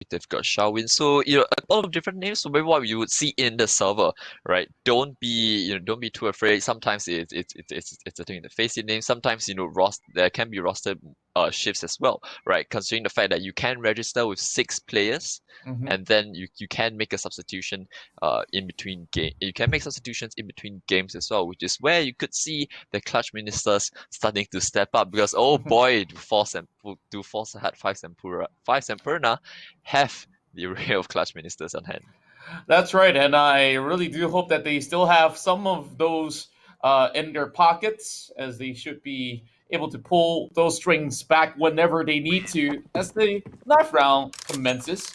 they've got Shaolin. So, a lot of different names. So maybe what you would see in the server, right? Don't be too afraid. Sometimes it's a thing in the face name. Sometimes, there can be roster shifts as well, right? Considering the fact that you can register with 6 players, Mm-hmm. and then you can make a substitution in between game. You can make substitutions in between games as well, which is where you could see the clutch ministers starting to step up because oh boy, do Force had five Sempurna have the array of clutch ministers on hand. That's right, and I really do hope that they still have some of those in their pockets, as they should be able to pull those strings back whenever they need to as the ninth round commences.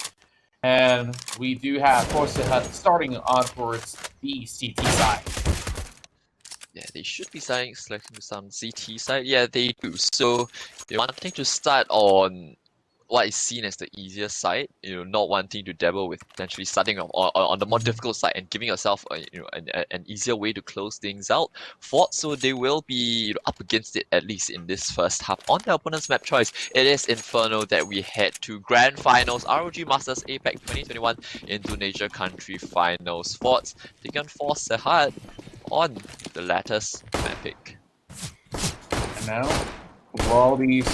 And we do have Corsica starting on towards the CT side. Yeah, they should be selecting some CT side. Yeah, they do. So you're wanting to start on what is seen as the easier side, not wanting to dabble with potentially starting on the more difficult side and giving yourself an easier way to close things out. Fort, so they will be up against it at least in this first half. On the opponent's map choice, it is Inferno that we head to Grand Finals, ROG Masters APEC 2021 Indonesia Country Finals. Forts taking on Force Sehat on the latter's map pick. And now, with all these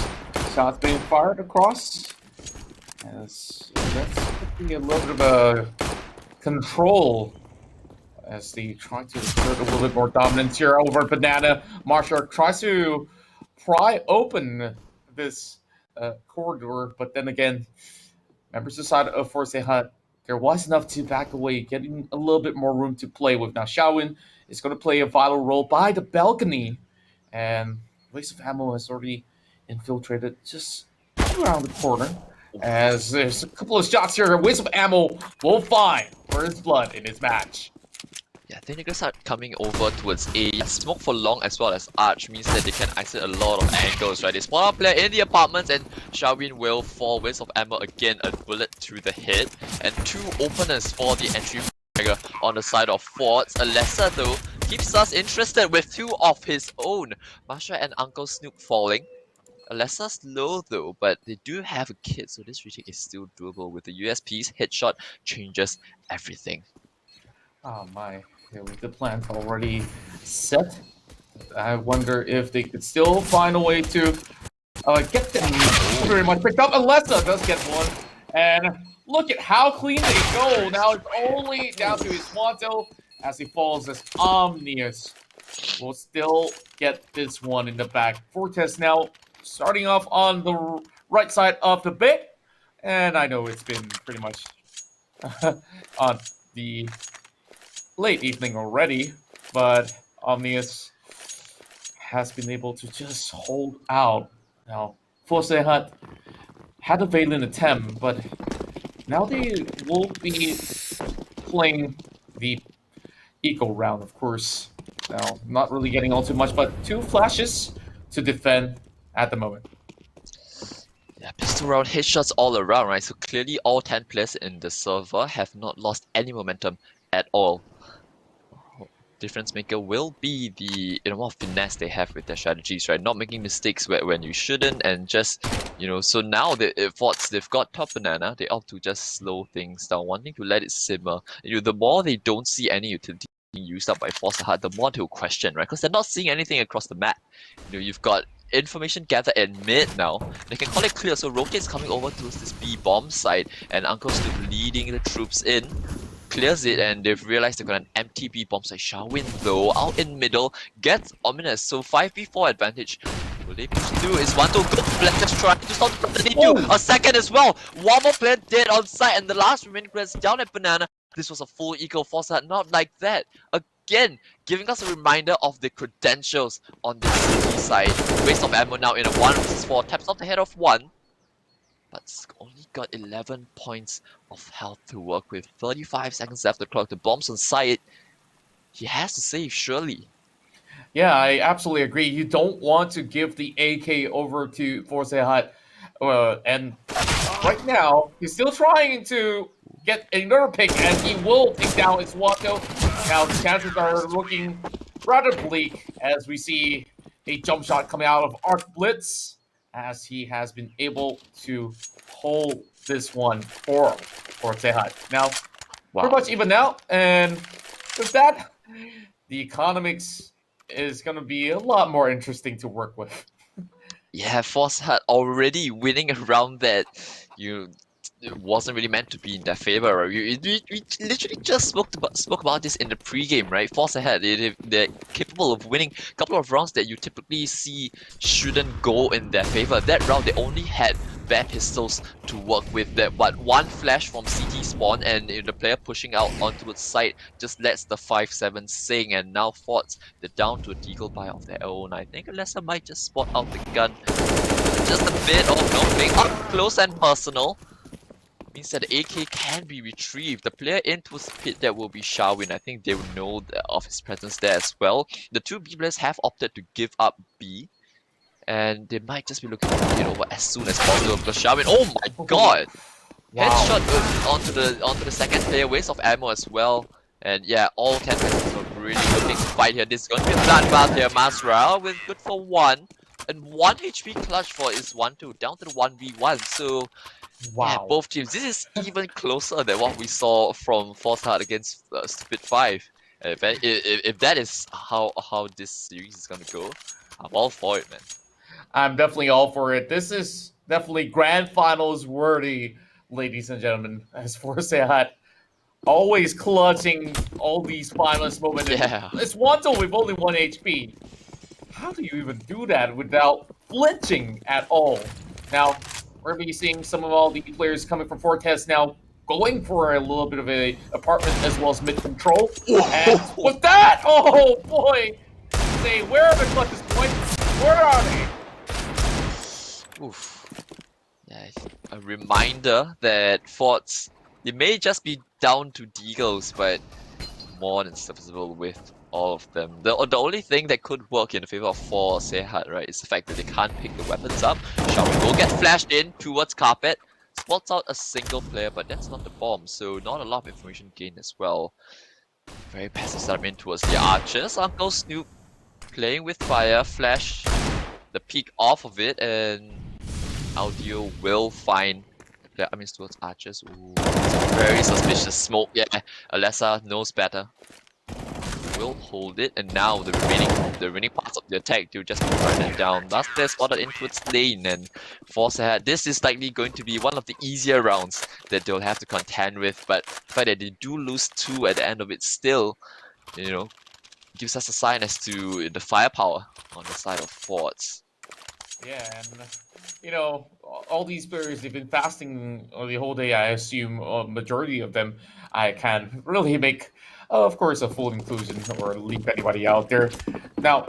shots being fired across, as that's be a little bit of a control as they try to exert a little bit more dominance here over Banana. Marshall tries to pry open this corridor, but then again, members aside of Force Hut, there was enough to back away, getting a little bit more room to play with. Now, Shaolin is going to play a vital role by the balcony, and Waste of Ammo has already infiltrated just around the corner. As there's a couple of shots here, Waste of Ammo will find first blood in his match. Yeah, I think they're gonna start coming over towards A. Smoke for long as well as Arch means that they can isolate a lot of angles, right? They spawn a player in the apartments and Shawin will fall. Waste of Ammo again, a bullet through the head. And 2 openers for the entry trigger on the side of Forts. Alessa though keeps us interested with 2 of his own. Masha and Uncle Snoop falling. Alessa's low though, but they do have a kid, so this retake is still doable. With the USP's headshot changes everything. Oh my, yeah, with the plans already set, I wonder if they could still find a way to get them very much picked up. Alessa does get one, and look at how clean they go. Now it's only down to Iswanto as he falls as Omnius will still get this one in the back. Fortes now starting off on the right side of the bit, and I know it's been pretty much on the late evening already, but Omnius has been able to just hold out. Now, Force Hut had a valiant attempt, but now they will be playing the eco round, of course. Now, not really getting all too much, but 2 flashes to defend at the moment. Yeah, pistol round headshots all around, right? So clearly all 10 players in the server have not lost any momentum at all. Difference maker will be the more finesse they have with their strategies, right? Not making mistakes when you shouldn't, and just so now they've got top banana, they opt to just slow things down, wanting to let it simmer. The more they don't see any utility being used up by Force Hard, the more they'll question, right? Because they're not seeing anything across the map. You've got information gathered at mid now. They can call it clear. So Rocket's coming over towards this B bomb site, and Uncle Snoop leading the troops in. Clears it, and they've realized they've got an empty B bomb site. Shawin though, out in middle, gets ominous. So 5v4 advantage. Will they push through? Is one to go? Let's try to stop the need to. A second as well. One more player dead on site, and the last remaining players down at banana. This was a full eco force, not like that. Again, giving us a reminder of the credentials on the CT side. Waste of ammo now in a 1 vs 4. Taps off the head of 1. But only got 11 points of health to work with. 35 seconds left to clock. The bomb's on site. He has to save, surely. Yeah, I absolutely agree. You don't want to give the AK over to Force Hut. And right now, he's still trying to get another pick, and he will take down Iswato. Now, the chances are looking rather bleak as we see a jump shot coming out of Arc Blitz, as he has been able to hold this one for Tehat. Now, pretty Wow. much even out, and with that, the economics is going to be a lot more interesting to work with. Yeah, Force had already winning around that. You it wasn't really meant to be in their favor. Right? We literally just spoke about this in the pregame, right? Force ahead. They're capable of winning a couple of rounds that you typically see shouldn't go in their favor. That round they only had bare pistols to work with. That but one flash from CT spawn and the player pushing out onto its side just lets the 5-7 sing. And now Forts they're down to a deagle buy of their own. I think Alessa might just spot out the gun with just a bit of no being up close and personal means that the AK can be retrieved. The player into his pit that will be Sharwin. I think they will know of his presence there as well. The two B players have opted to give up B, and they might just be looking to get over as soon as possible because Sharwin. Oh my God! Wow. Headshot onto the second player, waste of ammo as well. And yeah, all 10 players are really looking to fight here. This is going to be a bloodbath here. Masra with good for 1. And 1 HP clutch for is 1-2, down to the 1v1. So yeah, Wow. both teams. This is even closer than what we saw from Force Heart against Stupid 5. If that is how this series is gonna go, I'm all for it, man. I'm definitely all for it. This is definitely grand finals worthy, ladies and gentlemen, as for Sehat. Always clutching all these finalist moments. And Yeah. it's Wanto with only 1 HP. How do you even do that without flinching at all? Now, we're going to be seeing some of all the players coming from Fortes now going for a little bit of a apartment as well as mid control. And with that, oh boy, say, where are the clutches, boy? Where are they? Oof. Yeah, a reminder that Forts they may just be down to deagles, but more than serviceable with all of them. The only thing that could work in favor of for Sehat, right, is the fact that they can't pick the weapons up. Shall we go get flashed in towards carpet? Spots out a single player, but that's not the bomb, so not a lot of information gained as well. Very passive setup in towards the archers. Uncle Snoop playing with fire, flash the peak off of it, and Audio will find the player. I mean, towards archers. Ooh, it's a very suspicious smoke. Yeah, Alessa knows better. Will hold it, and now the remaining parts of the attack they'll just be burning down. Last player spotted into its lane and force ahead. This is likely going to be one of the easier rounds that they'll have to contend with, but the fact that they do lose 2 at the end of it still, you know, gives us a sign as to the firepower on the side of Forts. Yeah, and all these players they've been fasting the whole day. I assume a majority of them. I can really make, of course, a full inclusion or leave anybody out there. Now,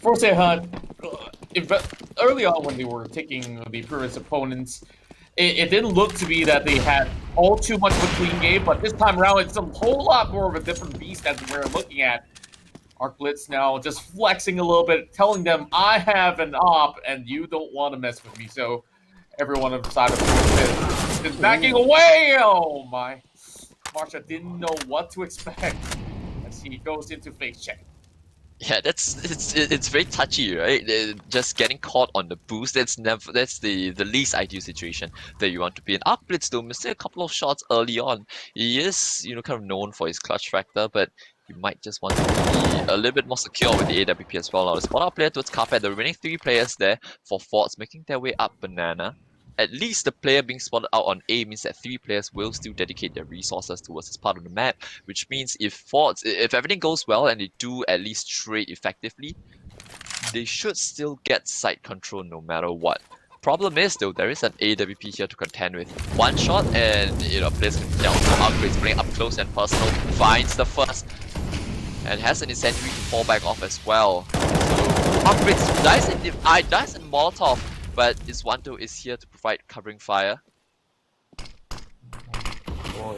for Sehan, if early on when they were taking the previous opponents, it didn't look to be that they had all too much of a clean game. But this time around, it's a whole lot more of a different beast that we're looking at. Arc Blitz now just flexing a little bit, telling them I have an op and you don't want to mess with me. So everyone on the side of is backing away. Oh my. Marsha didn't know what to expect as he goes into face check. Yeah, it's very touchy, right? Just getting caught on the boost. That's the least ideal situation that you want to be in. Arc Blitz though, missing a couple of shots early on. He is kind of known for his clutch factor, but you might just want to be a little bit more secure with the AWP as well. Now the spot out player towards carpet. The remaining 3 players there for Forts making their way up banana. At least the player being spotted out on A means that 3 players will still dedicate their resources towards this part of the map, which means if everything goes well and they do at least trade effectively, they should still get site control no matter what. Problem is though, there is an AWP here to contend with. One shot and players can down to upgrades, bring up close and personal, finds the first, and has an incendiary to fall back off as well. So upgrades dies in Molotov, but Iswanto is here to provide covering fire. Boy.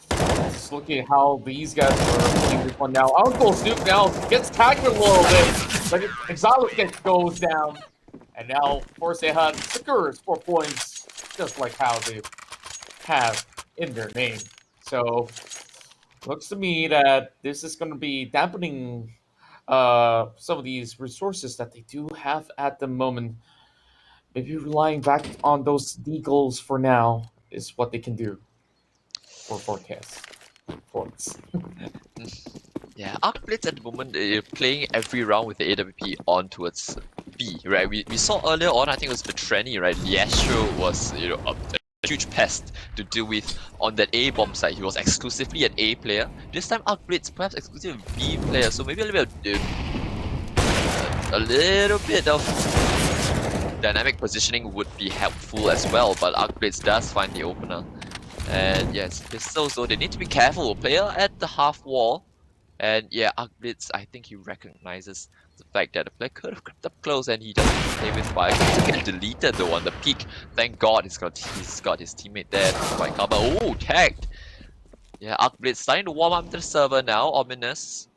Just looking at how these guys are playing this one now. Uncle Snoop now gets tackled a little bit, but Exotic goes down. And now Forsehan secures 4 points, just like how they have in their name. So looks to me that this is going to be dampening some of these resources that they do have at the moment. Maybe relying back on those deagles for now is what they can do for forecast. Forts. Yeah, Arcblitz at the moment they're playing every round with the AWP on towards B, right? We saw earlier on, I think it was Vetrani, right? Liestro was, a huge pest to deal with on that A bomb side. He was exclusively an A player. This time Arcblitz perhaps exclusively a B player, so maybe a little bit of dynamic positioning would be helpful as well, but Arcblitz does find the opener. And yes, pistols though, they need to be careful. Player at the half wall. And yeah, Arcblitz, I think he recognizes the fact that the player could have crept up close and he doesn't play with fire. He get deleted though on the peak. Thank God he's got his teammate there to provide cover. Oh, tagged! Yeah, Arcblitz starting to warm up the server now. Ominous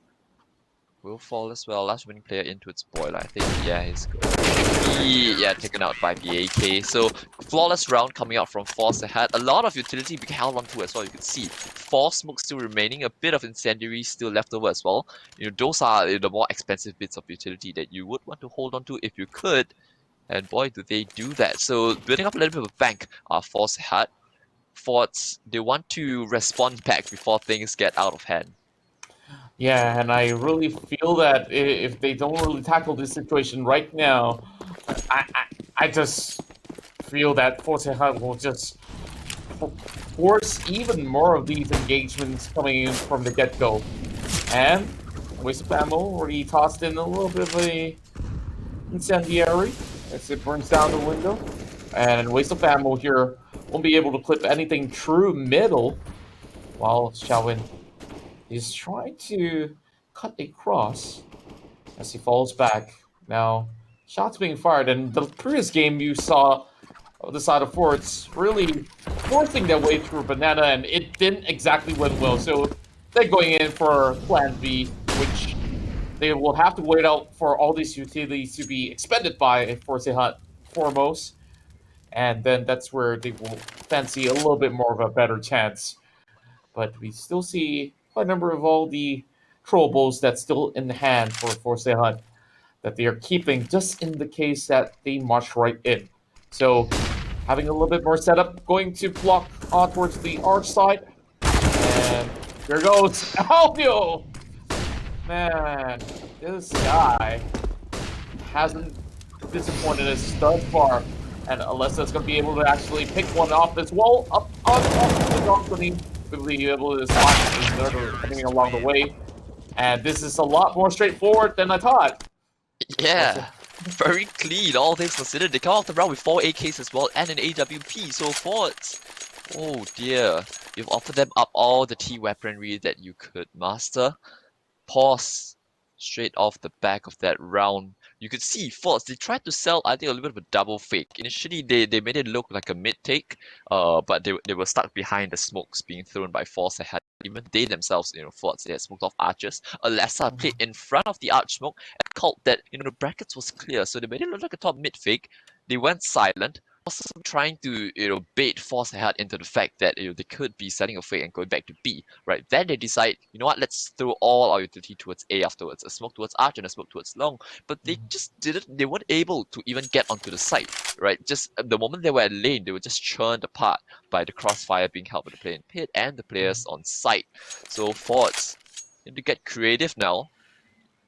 will fall as well. Last winning player into its boiler. I think, yeah, he's going to be taken out by the AK. So, flawless round coming out from Force ahead. A lot of utility being held onto as well, you can see. 4 smokes still remaining, a bit of incendiary still left over as well. Those are the more expensive bits of utility that you would want to hold on to if you could. And boy, do they do that. So, building up a little bit of a bank, Force ahead. Forts, they want to respond back before things get out of hand. Yeah, and I really feel that if they don't really tackle this situation right now, I just feel that Fortehan will just force even more of these engagements coming in from the get-go. And waste of ammo already tossed in a little bit of a incendiary as it burns down the window. And waste of ammo here won't be able to clip anything true middle, while Xiaowin is trying to cut across as he falls back. Now, shots being fired, and the previous game you saw the side of Forts really forcing their way through Banana, and it didn't exactly went well. So they're going in for Plan B, which they will have to wait out for all these utilities to be expended by Force Hut foremost, and then that's where they will fancy a little bit more of a better chance. But we still see quite a number of all the throwables that's still in hand for Force Hut that they are keeping just in the case that they march right in. So having a little bit more setup, going to block on towards the arch side. And there goes Alvio! Man, this guy hasn't disappointed us thus far. And Alessa's going to be able to actually pick one off as well. Up on the balcony. Will be able to spot another coming along the way. And this is a lot more straightforward than I thought. Yeah, very clean, all things considered. They come off the round with 4 AKs as well and an AWP, so Forts, oh dear, you've offered them up all the T weaponry that you could master. Pause straight off the back of that round. You could see Forts, they tried to sell, I think, a little bit of a double fake. Initially, they made it look like a mid-take, but they were stuck behind the smokes being thrown by Force ahead. Even they themselves, Forts, they had smoked off archers. Alessa played in front of the arch smoke and called that, the brackets was clear, so they made it look like a top mid fake. They went silent. Also trying to, bait Force ahead into the fact that, they could be selling a fake and going back to B, right? Then they decide, you know what, let's throw all our utility towards A afterwards. A smoke towards arch and a smoke towards long. But they just they weren't able to even get onto the site, right? Just the moment they were at lane, they were just churned apart by the crossfire being held by the player in pit and the players on site. So Forts need to get creative now.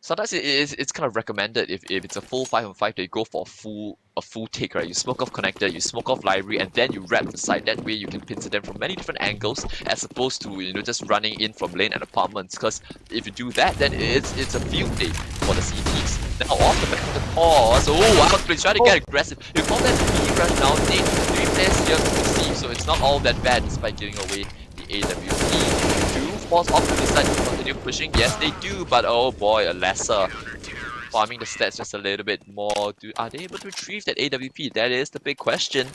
Sometimes it's kind of recommended if it's a full 5-on-5 that you go for a full take, right? You smoke off connector, you smoke off library, and then you wrap the site. That way you can pincer them from many different angles as opposed to just running in from lane and apartments. Because if you do that, then it's a field day for the CTs. Now off the back of the pause. Oh, Outbreak trying to get aggressive. You call that B rush now. 3 players here to receive, so it's not all that bad despite giving away the AWP. Force off to the side to continue pushing. Yes, they do, but oh boy, Alessa farming the stats just a little bit more. Are they able to retrieve that AWP? That is the big question.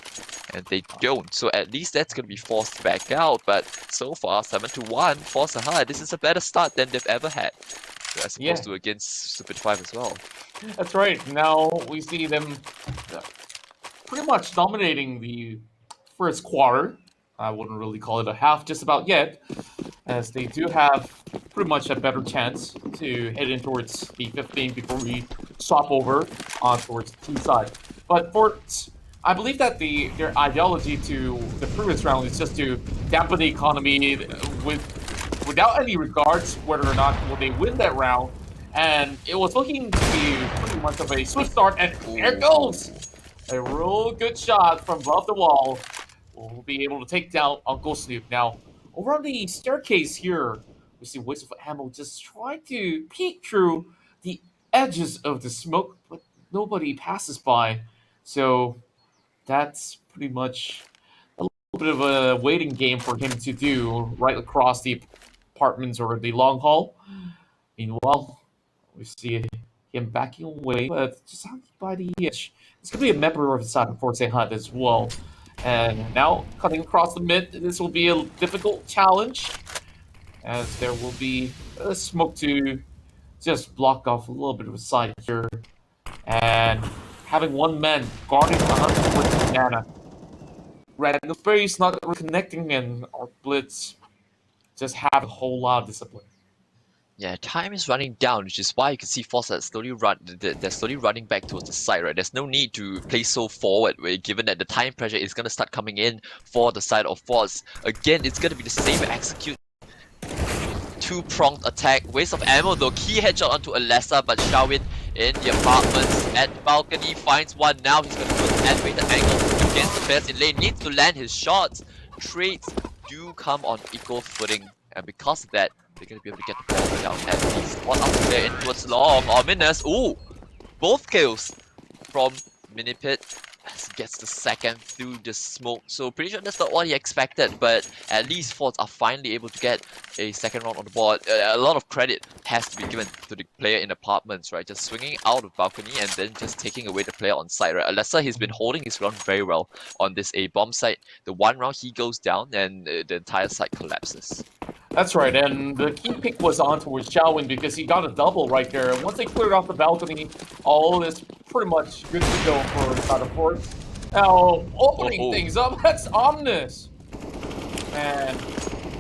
And they don't. So at least that's going to be forced back out. But so far, 7-1, Force ahead. This is a better start than they've ever had. As opposed to against Stupid 5 as well. That's right. Now we see them pretty much dominating the first quarter. I wouldn't really call it a half just about yet, as they do have pretty much a better chance to head in towards the 15 before we swap over on towards the T side. But Forts I believe that their ideology to the previous round is just to dampen the economy without any regards whether or not will they win that round. And it was looking to be pretty much of a swift start, and there goes a real good shot from above the wall. We'll be able to take down Uncle Snoop. Now, over on the staircase here, we see Waste of Ammo just trying to peek through the edges of the smoke, but nobody passes by. So that's pretty much a little bit of a waiting game for him to do right across the apartments or the long hall. Meanwhile, we see him backing away, but just out by the edge. It's going to be a member of the side of Force Hunt as well. And now, cutting across the mid, this will be a difficult challenge, as there will be a smoke to just block off a little bit of a side here. And having one man guarding 100 with Nana. Random space not reconnecting, and our Blitz just have a whole lot of discipline. Yeah, time is running down, which is why you can see Force are slowly they're slowly running back towards the side, right? There's no need to play so forward, given that the time pressure is gonna start coming in for the side of Force. Again, it's gonna be the same execute. Two-pronged attack. Waste of ammo though. Key headshot onto Alessa, but Xiaowin in the apartments at the balcony finds one. Now he's gonna put an elevated angle against the players in lane. Needs to land his shots. Trades do come on equal footing, and because of that, they're gonna be able to get the ball down at least. One up there in towards long. Ominous. Ooh! Both kills from Minipit. Gets the second through the smoke. So pretty sure that's not what he expected, but at least Forts are finally able to get a second round on the board. A lot of credit has to be given to the player in apartments, right? Just swinging out of balcony and then just taking away the player on site, right? Alessa, he's been holding his ground very well on this A bomb site. The one round he goes down and the entire site collapses. That's right, and the key pick was on towards Xiaowin because he got a double right there. And once they cleared off the balcony, all is pretty much good to go for Sada Fort. Now, opening things up, that's Omnis. And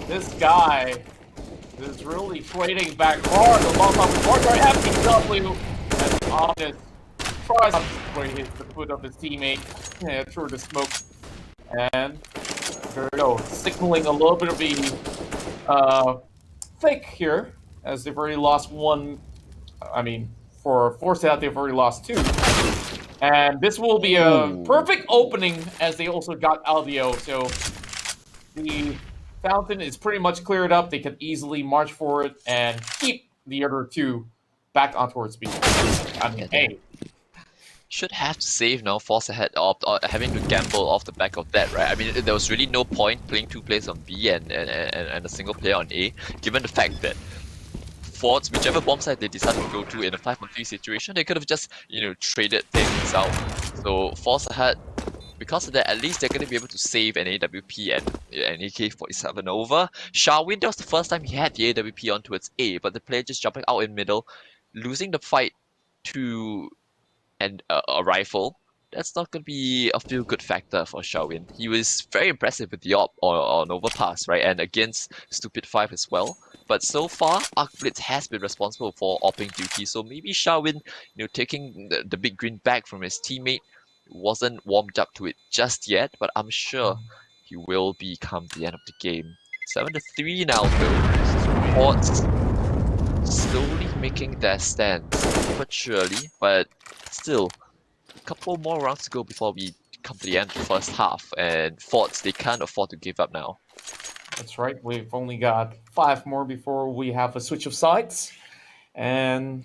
this guy is really trading back hard along with Mark FTW. And Omnis tries to spray the foot of his teammate through the smoke. And there we go, signaling a little bit of the fake here, as they've already lost one. I mean, for Force Out, they've already lost two. And this will be a perfect opening, as they also got Aldio. So the fountain is pretty much cleared up. They can easily march forward and keep the other two back on towards speed. I mean, hey. Should have to save now. Force ahead of having to gamble off the back of that, right? I mean, there was really no point playing two players on B and a single player on A, given the fact that Forts, whichever bomb site they decided to go to in a 5-on-3 situation, they could have just, traded things out. So Force ahead, because of that, at least they're going to be able to save an AWP and an AK-47 over. Xiaowin, that was the first time he had the AWP onto its A, but the player just jumping out in middle, losing the fight to a rifle, that's not going to be a feel-good factor for Xiaowin. He was very impressive with the op on overpass, right, and against Stupid 5 as well. But so far, ArcBlitz has been responsible for opping duty, so maybe Xiaowin, taking the big green back from his teammate, wasn't warmed up to it just yet, but I'm sure he will be come the end of the game. 7-3 now though. Forts slowly making their stance, but surely, but still, a couple more rounds to go before we come to the end of the first half, and Forts, they can't afford to give up now. That's right, we've only got 5 more before we have a switch of sides, and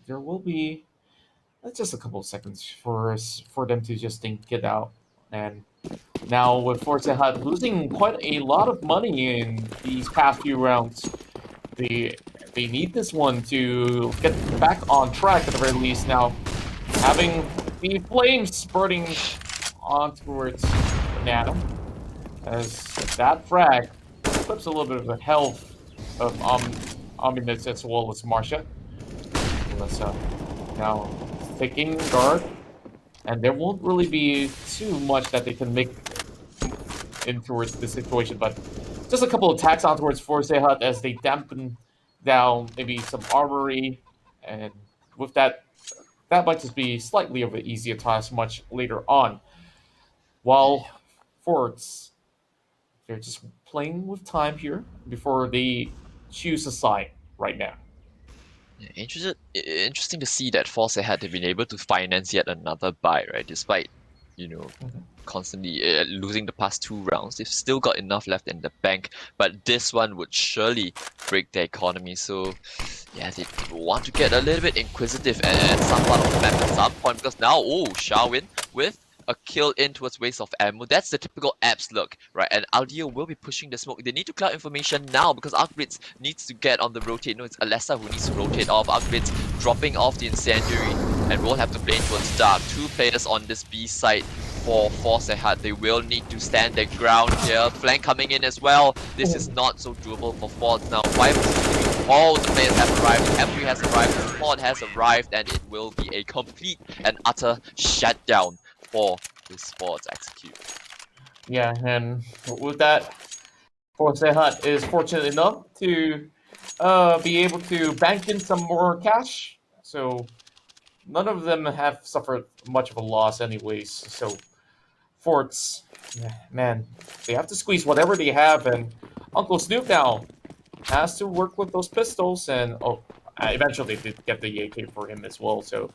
there will be just a couple of seconds for them to just think it out. And now with Forza Hut losing quite a lot of money in these past few rounds, they need this one to get back on track at the very least. Now, having the flames spurting on towards Banana, as that frag clips a little bit of the health of Ominous as well as Marsha. Let's now taking guard, and there won't really be too much that they can make in towards the situation, but just a couple of attacks on towards Force Hut as they dampen down maybe some armory, and with that might just be slightly of an easier task much later on. while Forts, they're just playing with time here before they choose a side right now. Yeah, interesting to see that Force had been able to finance yet another buy, right? Despite, you know, Mhm. constantly losing the past 2 rounds, they've still got enough left in the bank. But this one would surely break the economy. So, yeah, they want to get a little bit inquisitive at some part of the map at some point because now, oh, Xiaowin with a kill in towards waste of ammo. That's the typical Abs look, right? And Aldio will be pushing the smoke. They need to clear information now because Arcbits needs to get on the rotate. No, it's Alessa who needs to rotate off. Arcbits dropping off the incendiary and will have to play towards dark. 2 players on this B side for Force Ahead. They will need to stand their ground here. Flank coming in as well. This is not so doable for Force now. 5 all the players have arrived, M3 has arrived, the squad has arrived, and it will be a complete and utter shutdown for this sports execute. Yeah, and with that, Forte Hut is fortunate enough to be able to bank in some more cash. So none of them have suffered much of a loss, anyways. So Forts, man, they have to squeeze whatever they have, and Uncle Snoop now has to work with those pistols, and eventually they get the AK for him as well. So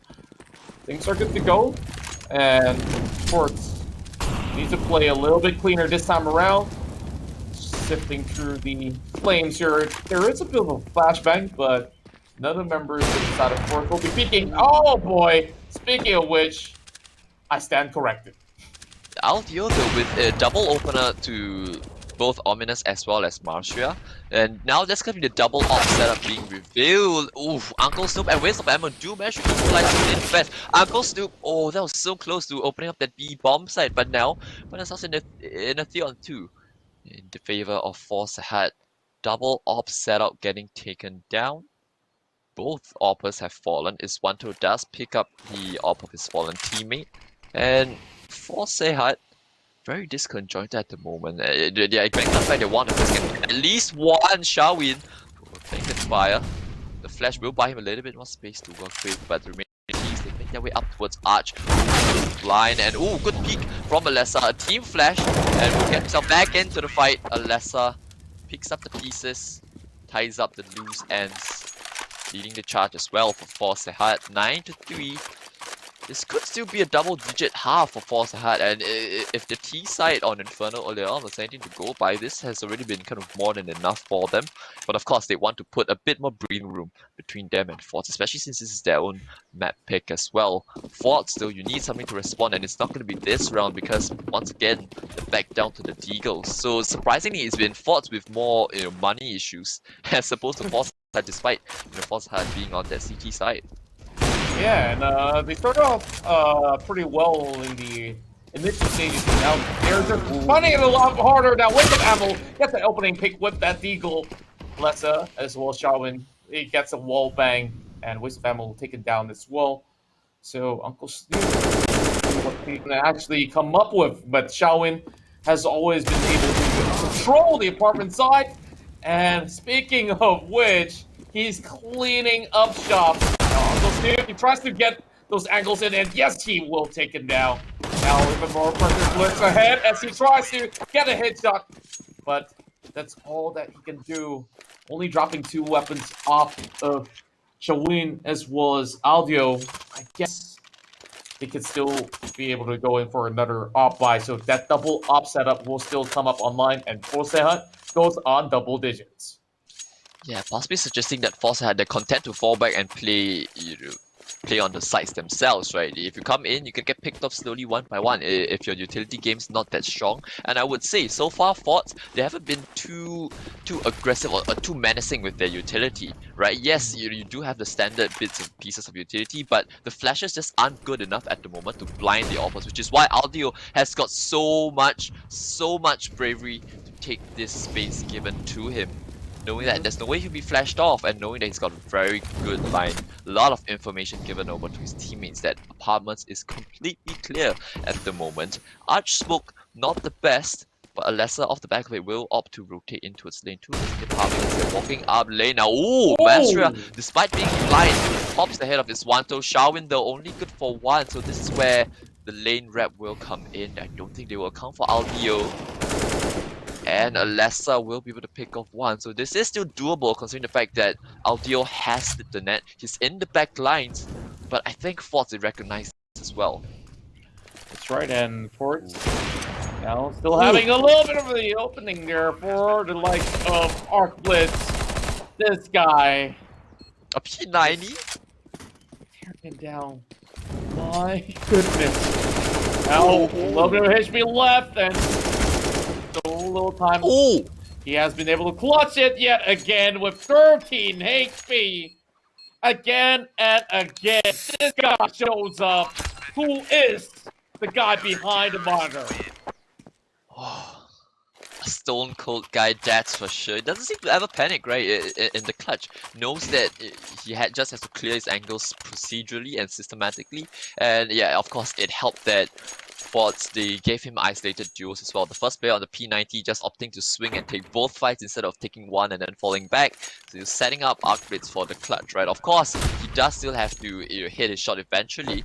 things are good to go, and Forts need to play a little bit cleaner this time around. Sifting through the flames here, there is a bit of a flashbang, but none of the members of the side of Forts will be peeking. Oh boy! Speaking of which, I stand corrected. Aldio though with a double opener to both Ominous as well as Marcia. And now that's gonna be the double op setup being revealed. Oof, Uncle Snoop and Waste of Ammo do manage to equalize the defense. Uncle Snoop, oh, that was so close to opening up that B bomb site, but now find ourselves in a 3-on-2 in the favor of Force Ahead. Double op setup getting taken down. Both oppers have fallen. Iswanto does pick up the op of his fallen teammate. And Force Ahead very disconjointed at the moment. They're expecting the fact they want to get at least one Xiaowin to flank and fire. The flash will buy him a little bit more space to work with, but the remaining keys, they make their way up towards Arch. Blind and ooh, good peek from Alessa. A team flash and will get himself back into the fight. Alessa picks up the pieces, ties up the loose ends, leading the charge as well for Force Ahead. 9-3. This could still be a double-digit half for Force Ahead, and if the T side on Inferno earlier on was anything to go by, this has already been kind of more than enough for them. But of course, they want to put a bit more breathing room between them and Force, especially since this is their own map pick as well. Force, though, you need something to respond, and it's not going to be this round because, once again, they're back down to the Deagles. So, surprisingly, it's been Force with more money issues as opposed to Force Ahead, despite Force Ahead being on that CT side. Yeah, and they started off pretty well in the initial stages. Now they're just finding it a lot harder now with the ammo. Gets the opening pick with that Deagle. Lessa as well as Xiaowin. He gets a wall bang, and Waste of Ammo will take it down as well. So Uncle Steve, what he can actually come up with, but Xiaowin has always been able to control the apartment side. And speaking of which, he's cleaning up shop. Now Uncle Steve, he tries to get those angles in, and yes, he will take him down. Now even more pressure lurks ahead as he tries to get a headshot, but that's all that he can do. Only dropping 2 weapons off of Shawin as well as Aldio. I guess they could still be able to go in for another op buy. So that double op setup will still come up online, and Forsehat goes on double digits. Yeah, possibly suggesting that Force had the content to fall back and play, play on the sites themselves, right? If you come in, you can get picked off slowly one by one if your utility game's not that strong. And I would say, so far, Force, they haven't been too aggressive or too menacing with their utility, right? Yes, you do have the standard bits and pieces of utility, but the flashes just aren't good enough at the moment to blind the offers, which is why Aldio has got so much bravery to take this space given to him. Knowing that there's no way he'll be flashed off, and knowing that he's got a very good line, a lot of information given over to his teammates that apartments is completely clear at the moment. Arch smoke, not the best, but a lesser off the back of it will opt to rotate into its lane 2. The apartments are walking up lane now. Ooh, Mastria, despite being blind, pops ahead of his Wanto. Xiaowin though only good for 1, so this is where the lane rep will come in. I don't think they will account for Aldio. And Alessa will be able to pick off one. So this is still doable considering the fact that Aldio has the net. He's in the back lines, but I think Forts recognized as well. That's right, and Forts now still having a little bit of the opening there for the likes of Arc Blitz. This guy. A P90? Tear him down. My goodness. Now, a little bit of HP left, and so little time. Oh! He has been able to clutch it yet again with 13 HP. Again and again. This guy shows up. Who is the guy behind the monitor? Oh, a stone cold guy, that's for sure. He doesn't seem to ever panic, right? In the clutch, knows that he just has to clear his angles procedurally and systematically. And yeah, of course, it helped that Forts, they gave him isolated duels as well. The first player on the P90 just opting to swing and take both fights instead of taking one and then falling back. So he's setting up Arc Blitz for the clutch, right? Of course, he does still have to hit his shot eventually.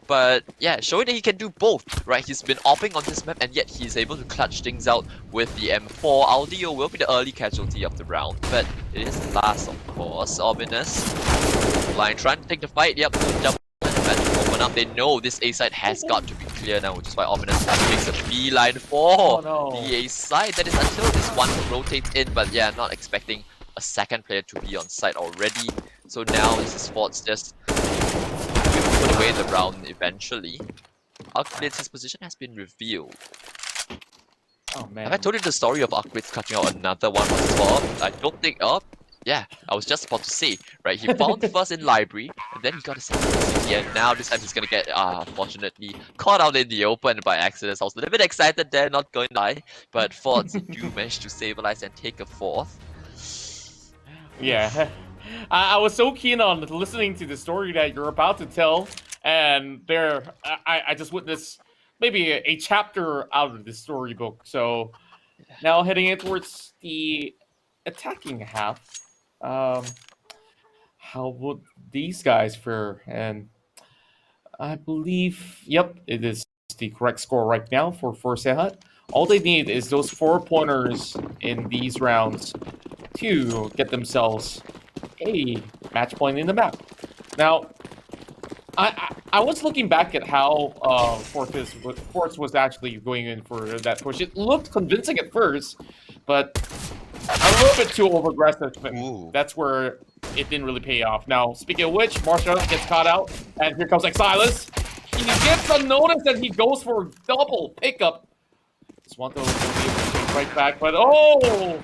But yeah, showing that he can do both, right? He's been opping on this map and yet he's able to clutch things out with the M4. Aldio will be the early casualty of the round, but it is the last, of course. Ominous. Line trying to take the fight, yep, double advantage open up. They know this A side has got to be clear now, which is why Ominous makes a beeline for the A side. That is until this one rotates in, but yeah, not expecting a second player to be on site already. So now this is Forts just put away the round eventually. Arc Blitz's position has been revealed. Oh man. Have I told you the story of Arc Blitz cutting out another one on spot? I don't think. Oh, yeah, I was just about to say, right? He found first in library, and then he got a second city, and now this time he's gonna get, unfortunately, caught out in the open by accident. I was a little bit excited there, not going to lie, but Forts do manage to stabilize and take a fourth. Yeah. I was so keen on listening to the story that you're about to tell, and I just witnessed maybe a chapter out of the storybook. So now heading in towards the attacking half, how would these guys fare? And I believe, yep, it is the correct score right now for first set. All they need is those 4 pointers in these rounds to get themselves a match point in the map. Now, I was looking back at how Forts was actually going in for that push. It looked convincing at first, but a little bit too over-aggressive. That's where it didn't really pay off. Now, speaking of which, Marshall gets caught out, and here comes Exiles. He gets a notice that he goes for double pickup. Swanto will be able to take right back, but oh!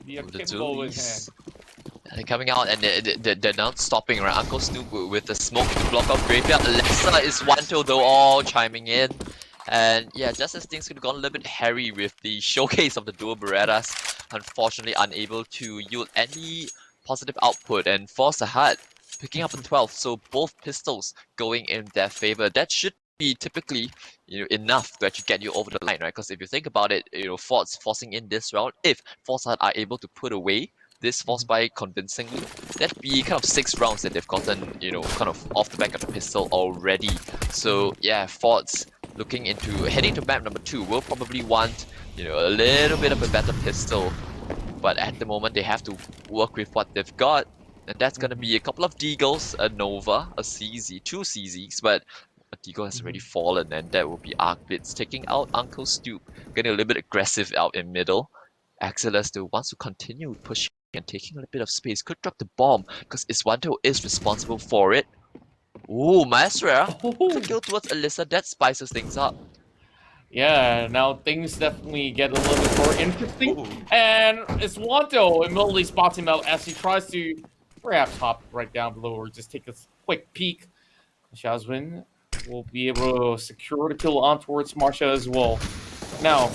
The akimbo in hand. They're coming out and they're not stopping, right? Uncle Snoop with the smoke to block off Graveyard. Alessa is Wanto though, all chiming in. And yeah, just as things could have gone a little bit hairy with the showcase of the dual Berettas, unfortunately unable to yield any positive output. And for Sahat, picking up a 12, so both pistols going in their favor. That should be typically, enough to actually get you over the line, right? Because if you think about it, Forts forcing in this round, if Forsyth are able to put away this force buy convincingly, that'd be kind of 6 rounds that they've gotten, kind of off the back of the pistol already. So yeah, Forts looking into heading to map number 2 will probably want, a little bit of a better pistol. But at the moment they have to work with what they've got. And that's gonna be a couple of Deagles, a Nova, a CZ, 2 CZs, but a Deagle has already fallen, and that will be Arc Blitz taking out Uncle Stoop, getting a little bit aggressive out in middle. Axeles still wants to continue pushing and taking a little bit of space. Could drop the bomb, because Iswanto is responsible for it. Ooh, Maestra! The kill towards Alyssa, that spices things up. Yeah, now things definitely get a little bit more interesting. Ooh. And Iswanto immediately spots him out as he tries to perhaps hop right down below or just take a quick peek. Shazwin will be able to secure the kill on towards Marsha as well. Now,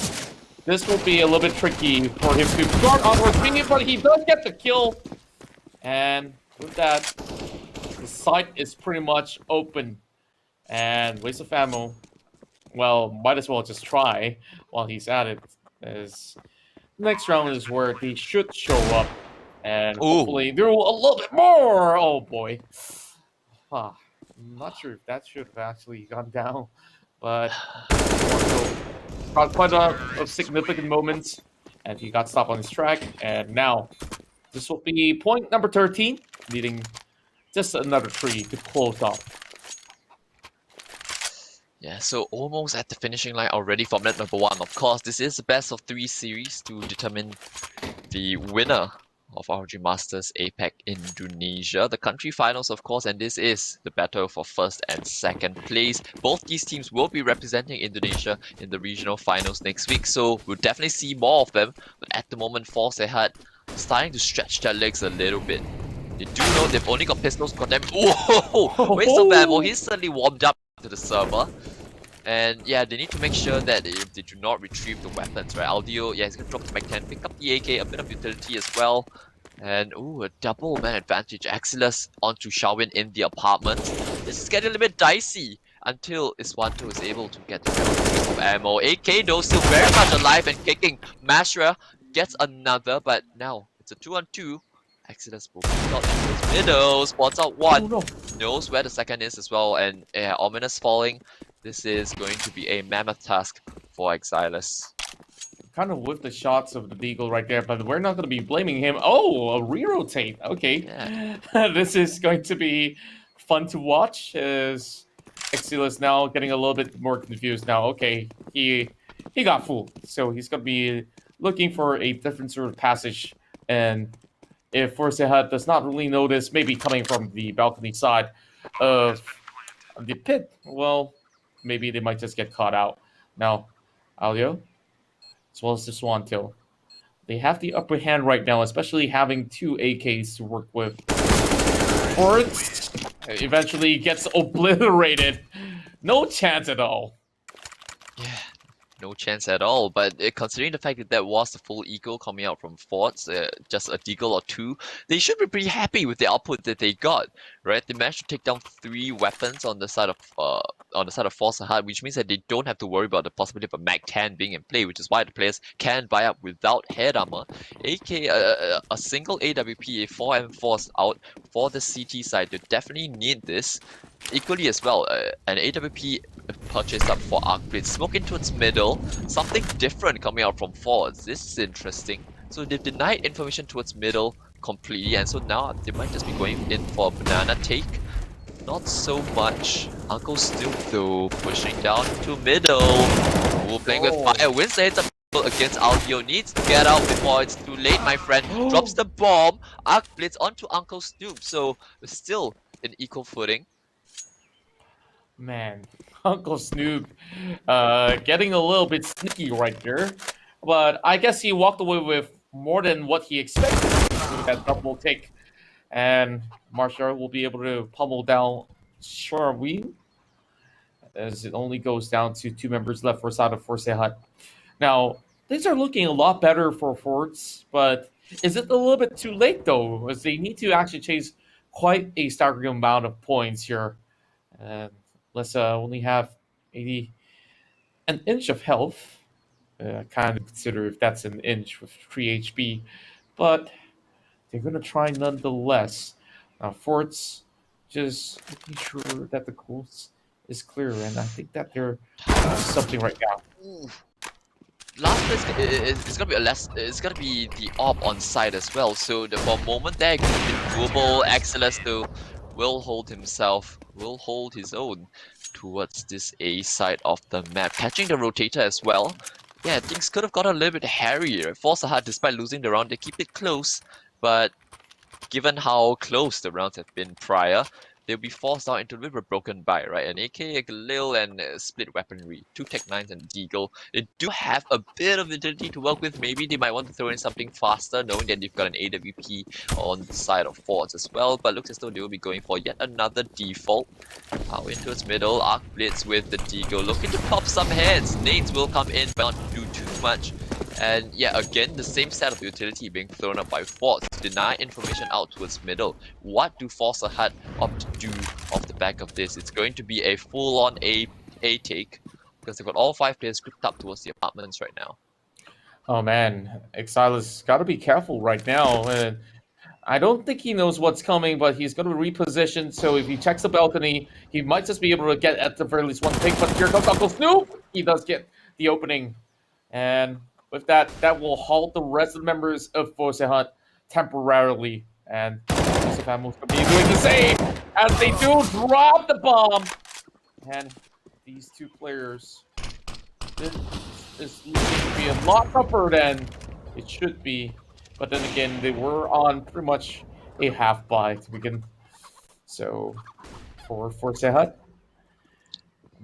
this will be a little bit tricky for him to start on towards me, but he does get the kill. And with that, the site is pretty much open. And waste of ammo. Well, might as well just try while he's at it. As next round is where they should show up. And hopefully do a little bit more. Oh boy. I'm not sure if that should have actually gone down, but Marshall got quite a significant moments, and he got stopped on his track. And now this will be point number 13, needing just another tree to close off. Yeah, so almost at the finishing line already for map number 1. Of course, this is the best of 3 series to determine the winner of RG Masters APAC Indonesia. The country finals, of course, and this is the battle for first and second place. Both these teams will be representing Indonesia in the regional finals next week, so we'll definitely see more of them. But at the moment, Force Sehat starting to stretch their legs a little bit. They do know they've only got pistols, got them. Whoa! Waste of ammo. He's certainly warmed up to the server. And yeah, they need to make sure that they do not retrieve the weapons, right? Aldio, yeah, he's gonna drop the Mac 10, pick up the AK, a bit of utility as well. And ooh, a double man advantage. Exilus onto Xiaowin in the apartment. This is getting a little bit dicey until Iswanto is able to get the piece of ammo. AK though still very much alive and kicking. Mashra gets another, but now it's a 2-on-2. Exodus will pick out into his middle, spots out one, Oh, no. knows where the second is as well, and yeah, Ominous falling. This is going to be a mammoth task for Exilus. Kind of with the shots of the Deagle right there, but we're not going to be blaming him. Oh, a re-rotate. Okay. Yeah. This is going to be fun to watch as Exilus now getting a little bit more confused now. Okay, he got fooled. So he's going to be looking for a different sort of passage. And if Forsehat does not really notice, maybe coming from the balcony side of the pit, well, maybe they might just get caught out. Now, Alio, as well as the Swantail, they have the upper hand right now, especially having 2 AKs to work with. Forts eventually gets obliterated. No chance at all. Yeah, no chance at all. But considering the fact that that was the full eco coming out from Forts, just a deagle or 2, they should be pretty happy with the output that they got, right? They managed to take down 3 weapons on the side of Force Sehat, which means that they don't have to worry about the possibility of a Mac 10 being in play, which is why the players can buy up without head armor. AK, a single AWP, a 4M Force out for the CT side. They definitely need this. Equally as well, an AWP purchased up for Arc Blitz. Smoke into its middle. Something different coming out from Forwards. This is interesting. So they've denied information towards middle completely, and so now they might just be going in for a banana take. Not so much. Uncle Snoop though, pushing down to middle. Ooh, playing with fire. Wins the heads up against Aldio. Needs to get out before it's too late, my friend. Drops the bomb. Arc Blitz onto Uncle Snoop. So still in equal footing. Man, Uncle Snoop getting a little bit sneaky right there. But I guess he walked away with more than what he expected with that double take. And Marshall will be able to pummel down Sharween as it only goes down to 2 members left for side of Forsehat. Now, things are looking a lot better for Forts, but is it a little bit too late though? As they need to actually chase quite a staggering amount of points here. And let's only have 80 an inch of health. Kind of consider if that's an inch with 3 HP, but they're gonna try nonetheless. Forts just making sure that the coast is clear, and I think that they're something right now. Ooh. Last place is gonna be it's gonna be the AWP on site as well. So for a moment there, it could have been doable. Exilus though will hold his own towards this A side of the map, catching the rotator as well. Yeah, things could have got a little bit hairier. Force Sehat, despite losing the round, they keep it close, but given how close the rounds have been prior, they'll be forced out into a bit of a broken buy, right? An AK, a Galil, and split weaponry, 2 Tech 9s and Deagle. They do have a bit of utility to work with. Maybe they might want to throw in something faster, knowing that they've got an AWP on the side of Forts as well. But looks as though they will be going for yet another default. Out into its middle, Arc Blitz with the Deagle, looking to pop some heads. Nades will come in, but not do too much. And yeah, again, the same set of utility being thrown up by Forts to deny information out towards middle. What do Force Sehat opt to do off the back of this? It's going to be a full-on A take, because they've got all 5 players grouped up towards the apartments right now. Oh man, Exilus got to be careful right now. I don't think he knows what's coming, but he's going to reposition. So if he checks the balcony, he might just be able to get at the very least one pick. But here comes Uncle Snoop. He does get the opening. And with that, that will halt the rest of the members of Force Hunt temporarily. And Joseph Hamill's going to be doing the same as they do drop the bomb. And these two players, this is looking to be a lot tougher than it should be. But then again, they were on pretty much a half buy to begin. So for Sehat,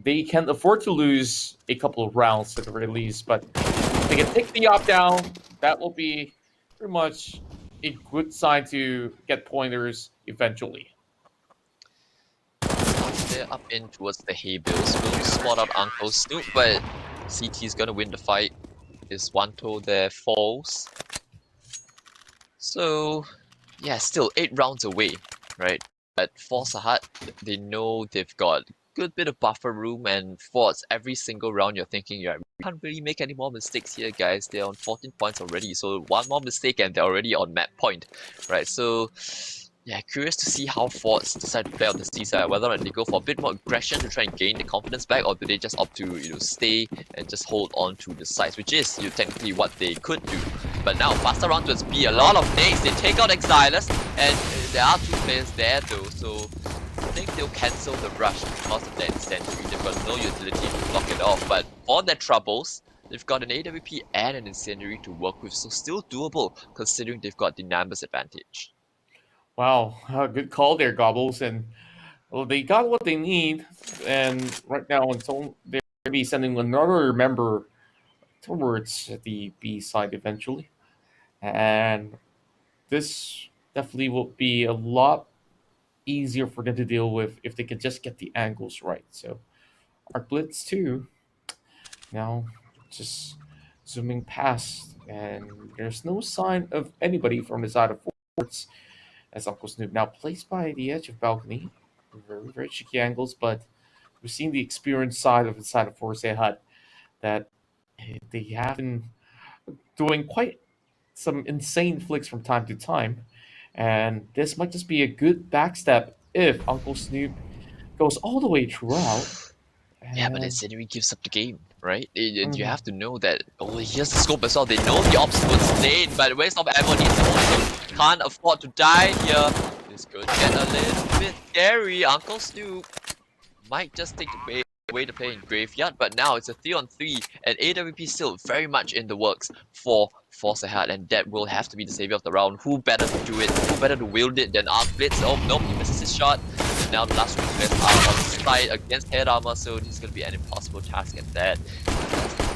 they can afford to lose a couple of rounds at the very least. But if they can take the opt down, that will be pretty much a good sign to get pointers eventually. They're up in towards the hay bales. Will spot out Uncle Snoop, but CT is gonna win the fight. Is Wanto there falls. So yeah, still 8 rounds away, right? But for Sahat, they know they've got a good bit of buffer room, and Forts, every single round you're thinking, you can't really make any more mistakes here, guys. They're on 14 points already, so one more mistake and they're already on map point, right? So yeah, curious to see how Forts decide to play on the C side, whether or not they go for a bit more aggression to try and gain the confidence back, or do they just opt to stay and just hold on to the sides, which is technically what they could do. But now faster round towards B, a lot of nades, they take out Exilus, and there are 2 players there though, so I think they'll cancel the rush because of that incendiary. They've got no utility to block it off, but for their troubles, they've got an AWP and an incendiary to work with, so still doable considering they've got the numbers advantage. Wow, good call there, Gobbles. And well, they got what they need, and right now until they're going to be sending another member towards the B side eventually. And this definitely will be a lot easier for them to deal with if they can just get the angles right. So Arc Blitz 2 now just zooming past, and there's no sign of anybody from the side of Forts as Uncle Snoop now placed by the edge of balcony. Very, very cheeky angles, but we've seen the experienced side of Force Hut that they have been doing quite some insane flicks from time to time. And this might just be a good backstep if Uncle Snoop goes all the way throughout. Yeah, but Incendiary gives up the game, right? You Mhm. have to know that. Oh, here's the scope as well. They know the ops would lane, but waste of ammo needs to also can't afford to die here. This could get a little bit scary. Uncle Snoop might just take the way to play in Graveyard, but now it's a 3-on-3, and AWP still very much in the works for Force Ahead, and that will have to be the savior of the round. Who better to do it? Who better to wield it than Arc Blitz? Oh, nope, he misses his shot. And now the last 2 players are on side against head armor, so this is going to be an impossible task at that.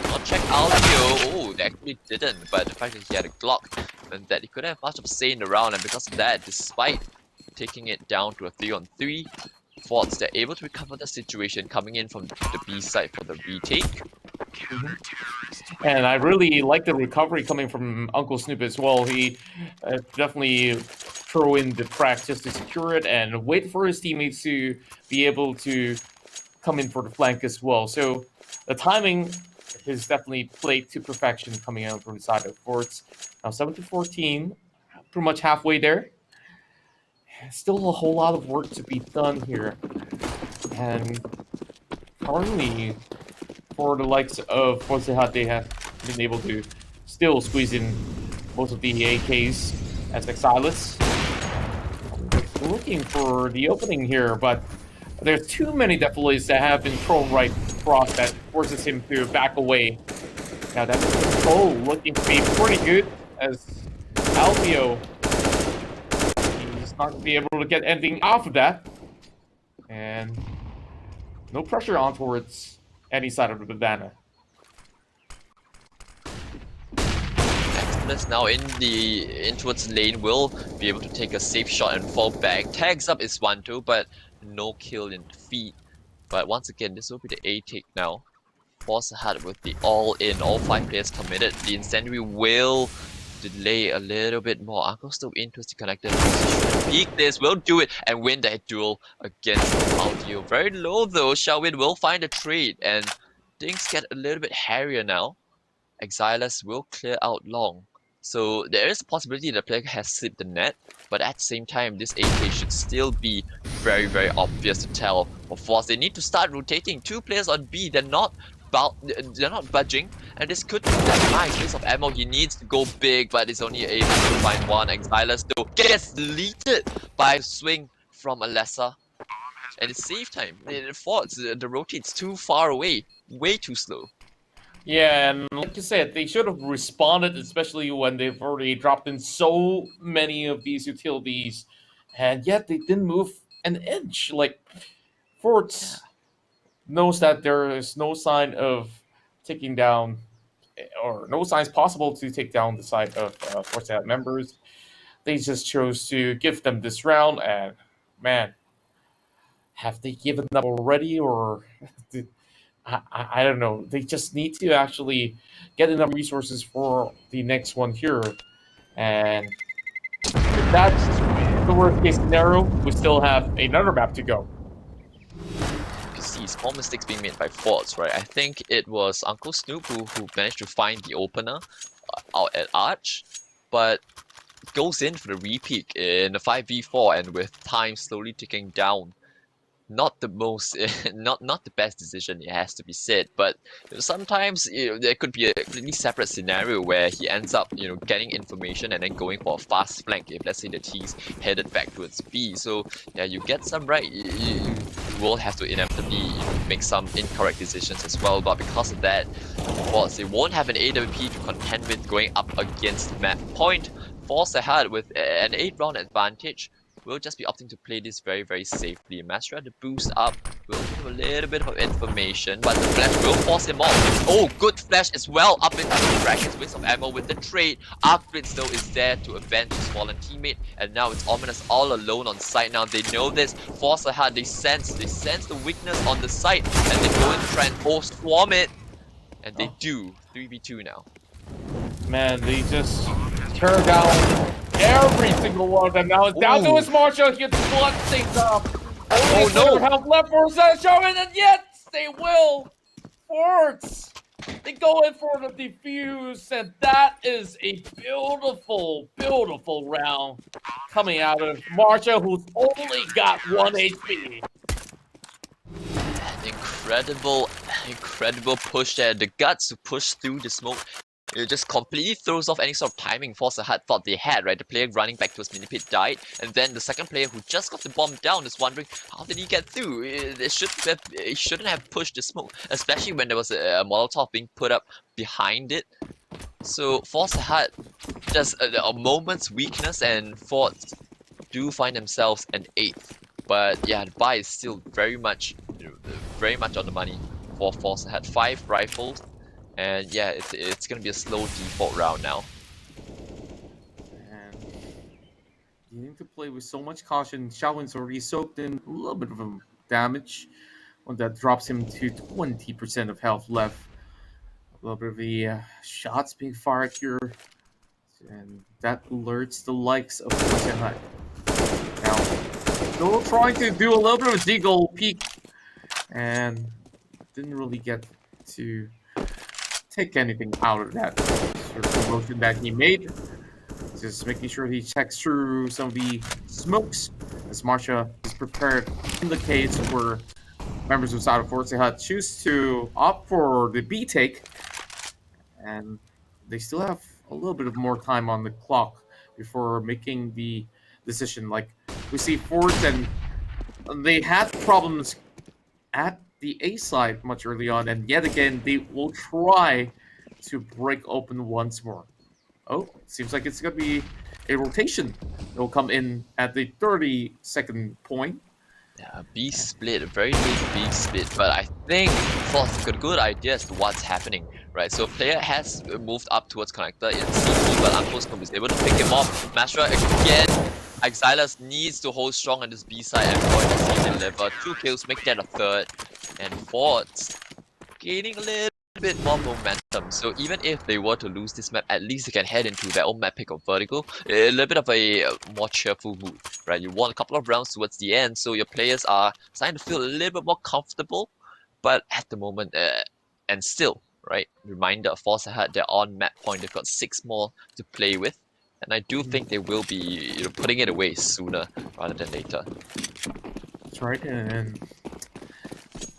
Not check audio. Oh, they actually didn't, but the fact that he had a Glock meant that he couldn't have much of a say in the round, and because of that, despite taking it down to a 3-on-3, Forts, they're able to recover the situation coming in from the B side for the retake. And I really like the recovery coming from Uncle Snoop as well. He definitely throw in the track just to secure it and wait for his teammates to be able to come in for the flank as well. So the timing is definitely played to perfection coming out from the side of Forts. Now 7-14, pretty much halfway there. Still a whole lot of work to be done here. And currently, for the likes of Forcehat, they have been able to still squeeze in most of the AKs as Exilus. Looking for the opening here, but there's too many defilades that have been thrown right across that forces him to back away. Now that control looking to be pretty good as Alvio, he's not going to be able to get anything off of that. And no pressure on towards any side of the banana. Exodus now in towards the lane will be able to take a safe shot and fall back. Tags up is 1-2, but no kill in defeat. But once again, this will be the A take now. Force ahead with the all-in, all 5 players committed. The incendiary will delay a little bit more. Uncle still in towards the connected position. Peek this, will do it and win that duel against Audio. Very low though, Xiaowin will find a trade, and things get a little bit hairier now. Exilus will clear out long. So there is a possibility the player has slipped the net, but at the same time, this AK should still be very, very obvious to tell. Of course, they need to start rotating. Two players on B, they're not budging, and this could be that nice waste of ammo. He needs to go big, but is only able to find one. Exilus though gets deleted by a swing from Alessa. And it's save time. It Forts, the rotate's too far away, way too slow. Yeah, and like you said, they should have responded, especially when they've already dropped in so many of these utilities, and yet they didn't move an inch. Like, Yeah. Forts knows that there is no sign of taking down, or no signs possible to take down the side of Fortsat members. They just chose to give them this round, and man, have they given up already, or I don't know. They just need to actually get enough resources for the next one here. And if that's the worst case scenario, we still have another map to go. You see small mistakes being made by Forts, right? I think it was Uncle Snoop who managed to find the opener out at Arch, but goes in for the repeat in the 5v4 and with time slowly ticking down. Not the most, not the best decision, it has to be said, but sometimes there could be a completely separate scenario where he ends up getting information and then going for a fast flank if let's say the T's headed back towards B. So yeah, you get some right, you will have to inevitably make some incorrect decisions as well, but because of that, of course they won't have an AWP to contend with going up against map point. Force ahead with an 8-round advantage. We'll just be opting to play this very, very safely. Mastra, the boost up, will give him a little bit of information, but the flash will force him off. Oh, good flash as well, up into the brackets, waste of ammo with the trade. Arcblitz though is there to avenge his fallen teammate, and now it's Ominous all alone on site now. They know this, force ahead, they sense the weakness on the site, and they go and try and post-swarm it. And they do, 3v2 now. Man, they just tear down every single one of them. Now it's down to his Marshall. He gets blood things off. Only no. Health left for Sancho, and yet they will. Forts. They go in for the defuse, and that is a beautiful, beautiful round coming out of Marshall, who's only got 1 HP. Incredible push there. The guts to push through the smoke. It just completely throws off any sort of timing Force Ahead thought they had, right? The player running back towards mini pit died, and then the second player who just got the bomb down is wondering how did he get through? It shouldn't have pushed the smoke, especially when there was a Molotov being put up behind it. So Force Ahead, just a moment's weakness, and Force do find themselves an 8th. But yeah, the buy is still very much on the money for Force Ahead. 5 rifles. And yeah, it's gonna be a slow default round now. And you need to play with so much caution. Shaolin's already soaked in a little bit of damage. One that drops him to 20% of health left. A little bit of the shots being fired here. And that alerts the likes of Shanghai. Now, still trying to do a little bit of a deagle peek. And didn't really get to take anything out of that sort of motion that he made. Just making sure he checks through some of the smokes as Marsha is prepared in the case where members of South Force Hut choose to opt for the B take. And they still have a little bit of more time on the clock before making the decision. Like we see Force, and they had problems at the A side much early on, and yet again they will try to break open once more. Oh, seems like it's gonna be a rotation. It'll come in at the 32nd point. Yeah, B split, a very big B split, but I think Force got a good idea as to what's happening, right? So player has moved up towards connector in CT, but Uncle Snoop is able to pick him off. Mastra again, Exilus needs to hold strong on this B side and going to see deliver. 2 kills, make that a 3rd. And Forts gaining a little bit more momentum. So even if they were to lose this map, at least they can head into their own map pick of Vertical. A little bit of a more cheerful mood, right? You won a couple of rounds towards the end, so your players are starting to feel a little bit more comfortable. But at the moment, and still, right? Reminder, Force ahead, they're on map point, they've got 6 more to play with. And I do think they will be putting it away sooner rather than later. That's right, and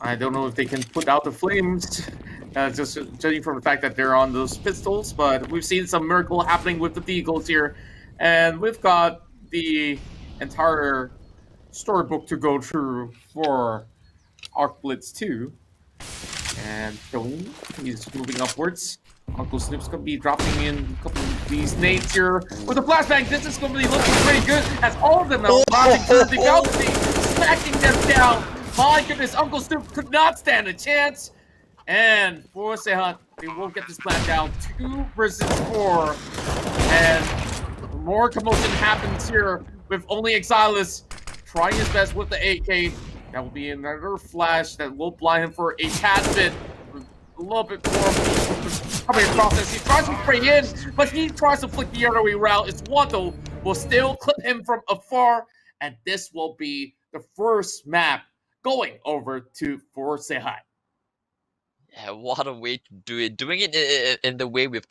I don't know if they can put out the flames, just judging from the fact that they're on those pistols, but we've seen some miracle happening with the vehicles here, and we've got the entire storybook to go through for Arc Blitz 2. And Tony, he's moving upwards. Uncle Snoop's going to be dropping in a couple of these nades here. With the flashbang, this is going to be looking pretty good as all of them are blasting through the balcony, smacking them down. My goodness, Uncle Snoop could not stand a chance. And for Sehan, they will get this plan down. 2 versus 4. And more commotion happens here with only Exilis trying his best with the AK. That will be another flash that will blind him for a tad bit. A little bit more coming across as he tries to spray in, but he tries to flick the other way around. It's Wanto will still clip him from afar, and this will be the first map going over to for Sehan. Yeah, what a way to do it. Doing it in the way we've